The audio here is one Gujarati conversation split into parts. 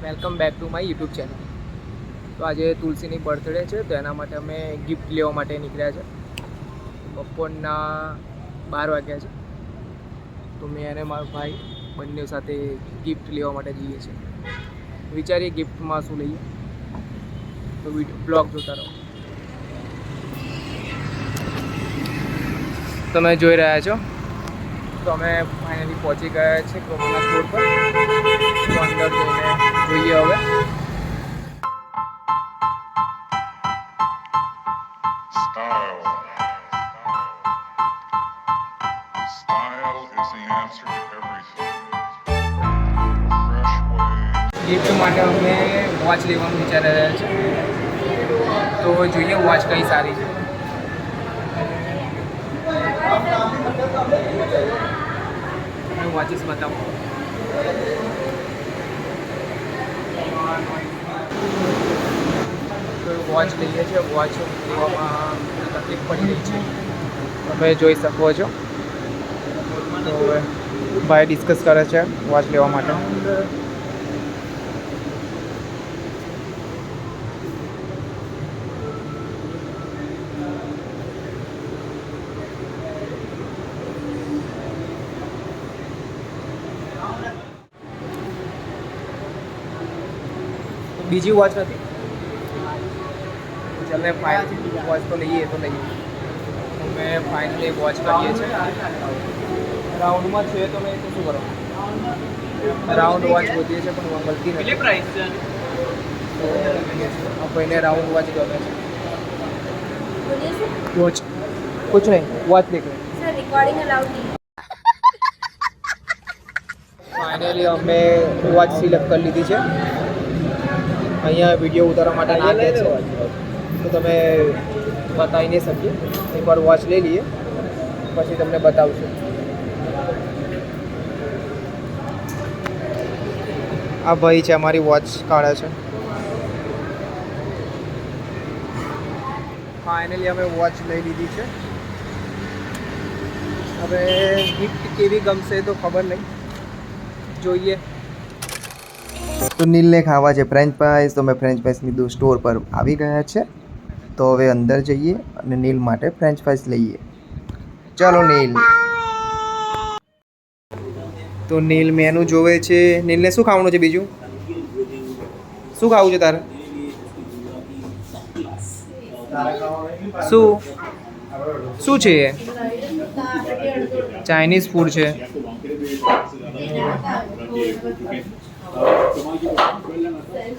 Welcome back to my YouTube channel. તો આજે તુલસીની બર્થડે છે, તો એના માટે અમે ગિફ્ટ લેવા માટે નીકળ્યા છે. બપોરના 12 વાગ્યા છે, તો મેં અને મારો ભાઈ બંને સાથે ગિફ્ટ લેવા માટે જઈએ છીએ. વિચારીએ ગિફ્ટમાં શું લઈએ, તો બ્લોગ જોતા રહો. તમે જોઈ રહ્યા છો, તો અમે ફાઇનલી પહોંચી ગયા છે ક્રોમાના સ્ટોર પર. તો અંદર જઈને જોઈએ હવે. ગિફ્ટ માટે અમે વોચ લેવાનું વિચારી રહ્યા છીએ, તો જોઈએ વોચ કઈ સારી છે. વોચિસ બતાવો. વોચ લઈએ છીએ, વોચ લેવામાં તકલીફ પડી રહી છે, તમે જોઈ શકો છો. તો હવે ભાઈ ડિસ્કસ કરે છે વોચ લેવા માટે. બીજી વોચ નથી, ચાલ મેં ફાઇનલી વોચ તો લઈએ અમે ફાઇનલી વોચ કરીએ છીએ. રાઉન્ડમાં છે તો મેં તો શું કરો, રાઉન્ડ વોચ ગોતીએ છીએ પણ મળતી નથી. પ્રાઇસ છે તો આ ભાઈને રાઉન્ડ વોચ ગમે છે. वॉच कुछ नहीं, वॉच देख रहे सर रिकॉर्डिंग अलाउड नहीं. फाइनली અમે વોચ સિલેક્ટ કરી લીધી છે. અહીંયા વિડીયો ઉતારવા માટે નાખે છે, તો તમે બતાવી નહીં શકીએ. એકવાર વોચ લઈ લઈએ પછી તમને બતાવશું. આ ભાઈ છે, અમારી વોચ કાઢે છે. ફાઇનલી અમે વોચ લઈ લીધી છે. હવે ગિફ્ટ કેવી ગમશે તો ખબર નહીં, જોઈએ. તો નીલને ખાવા છે ફ્રેન્ચ ફ્રાઈસ, તો મેં ફ્રેન્ચ ફ્રાઈસની સ્ટોર પર આવી ગયા છે. તો હવે અંદર જઈએ અને નીલ માટે ફ્રેન્ચ ફ્રાઈસ લઈએ. ચાલો નીલ. તો નીલ મેનુ જોવે છે. નીલને શું ખાવાનું છે? બીજું શું ખાવું છે તારે? શું છે એ? ચાઇનીઝ ફૂડ છે.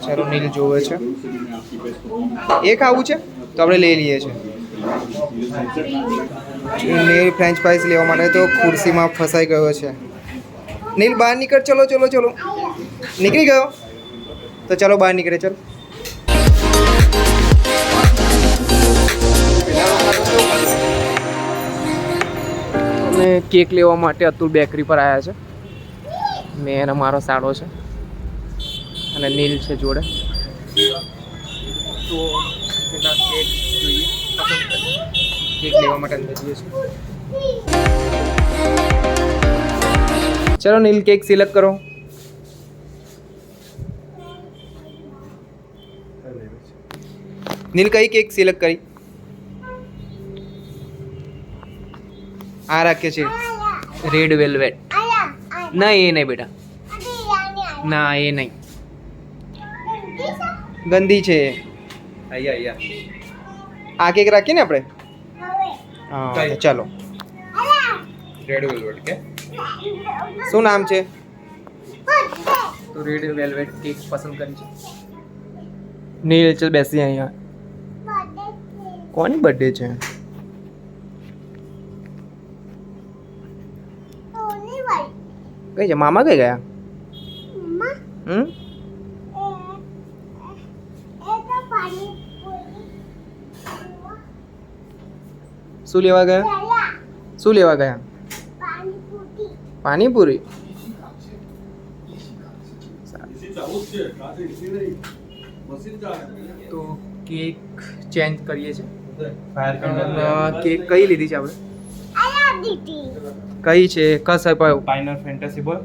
ચાલો નીલ જોવે છે. એ ખાવું છે તો આપણે લઈ લઈએ છીએ. નીલ ફ્રેન્ચ ફ્રાઈસ લેવા માટે તો ખુરશીમાં ફસાઈ ગયો છે. નીલ બહાર નીકળ. ચલો ચલો ચલો, નીકળી ગયો. તો ચાલો બહાર નીકળે. ચાલો. અમે કેક લેવા માટે અતુલ બેકરી પર આવ્યા છે. મેં અને મારો સાડો છે અને નીલ છે જોડે. તો પેલા કેક જોઈએ, કેક લેવા માટે અંદર જઈએ છીએ. ચલો નીલ, કેક સિલેક્ટ કરો. નીલ કઈ કેક સિલેક્ટ કરી? આ રાખીએ છીએ રેડ વેલ્વેટ. ના એ નહીં બેટા, ના એ નહીં, ગંદી છે. આ કેક રાખીએ ને આપણે. હા ચાલો. રેડ વેલ્વેટ કે શું નામ છે? તો રેડ વેલ્વેટ કેક પસંદ કરી છે. નીલ ચલ બેસી અહીંયા. કોની બર્થડે છે? કઈ છે? મામા કઈ ગયા? શું લેવા ગયા? શું લેવા ગયા? પાણીપુરી. તો કેક ચેન્જ કરીએ છીએ. કેક કઈ લીધી છે આપણે? કઈ છે? કસ અપાયો? પાઇનર ફેન્ટાસી બોલ.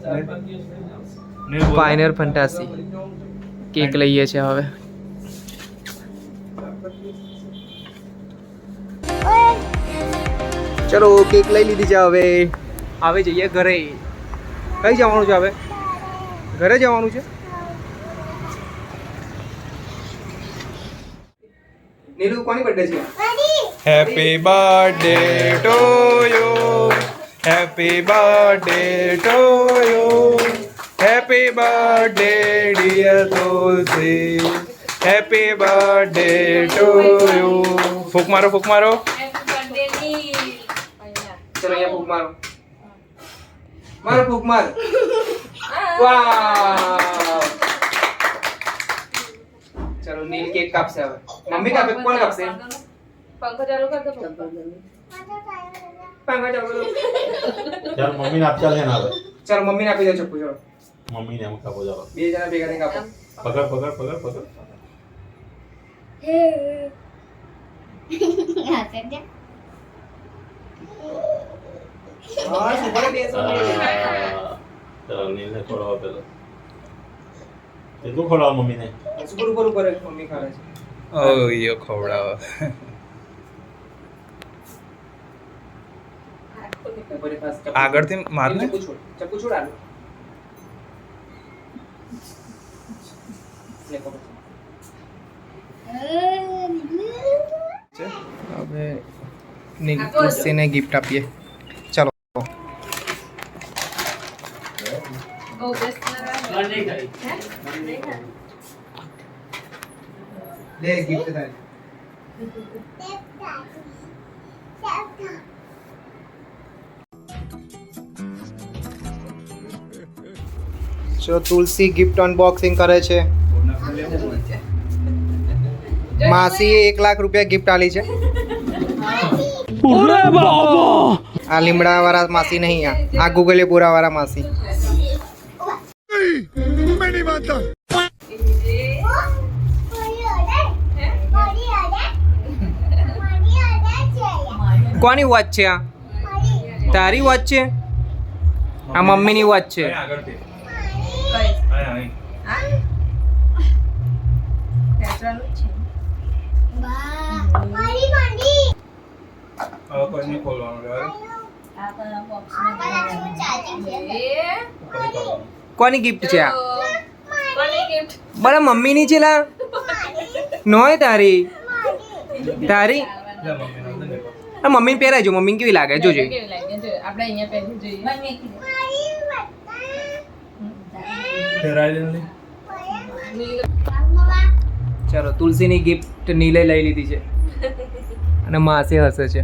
પાઇનર ફેન્ટાસી. કેક લઈએ છીએ હવે. ચલો કેક લઈ લીધી છે હવે. હવે જઈએ ઘરે. કઈ જવાનું છે હવે? ઘરે જવાનું છે. નીલુ કોની બર્થડે છે? Happy birthday to you, happy birthday to you, happy birthday dear Tulsi, happy birthday to you. ફૂક મારો, ફૂક મારો. ચલો અહીંયા ફૂક મારો. મારો ફૂક માર. વાવ. ચલો નીલ કેક કાપશે હવે. મમ્મી કાપે, કોણ કાપશે? पंखा चालू कर दो પાંગા ચાલો. ચાલ મમ્મીને આપતા છે ને હવે ચલો મમ્મીને આપી દો ચપ્પુ. ચલો મમ્મીને એમ કાપો ચાલો બે જણા ભેગા થઈને કાપો. પકડ પકડ પકડ પકડ હા સુપર બેસો. ચાલો નીલને ખોડાવો પેલો તું ખોડાવો મમ્મીને સુપર ઉપર ઉપર મમ્મી ખાવે છે. ઓ યો ખવડાવો. ઉપર પાસ આગળથી મારને. ચપ્પુ છોડ, ચપ્પુ છોડ આલો. લે પકડ. હવે નીલ તુલસીને ગિફ્ટ આપીએ. ચલો गो बेस्ट લે ગિફ્ટ તારી. જો તુલસી ગિફ્ટ અનબોક્સિંગ કરે છે. માસીએ 1 લાખ રૂપિયા ગિફ્ટ આલી છે. આ લીમડા વાળા માસી નહીં, આ ગૂગલે પૂરા વાળા માસી. કોની વોચ છે આ? તારી વોચ છે? આ મમ્મીની વોચ છે. આગળથી હવે કોઈ નહીં ખોલવાનું રે. કોની ગિફ્ટ છે આ? गिफ्ट બરા મમ્મીની છે લા. નોય તારી. તારી લે મમ્મીને અંદર લેવો. આ મમ્મીને પહેરાજો. મમ્મીને કેવી લાગે જોજો. કેવી લાગે જો આપણે અહીંયા પહેરી જોઈએ ફેરાઈ દે ને. ચલો તુલસીની ગિફ્ટ નીલે લઈ લીધી છે અને માસી હસે છે.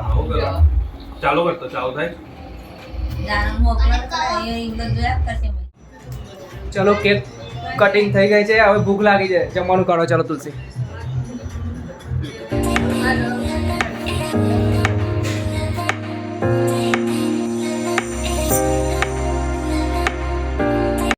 આવું કરો. ચાલુ કરતો ચાલુ થાય. ચલો કેક કટિંગ થઈ ગઈ છે. હવે ભૂખ લાગી છે. જમવાનું કરો. ચલો તુલસી.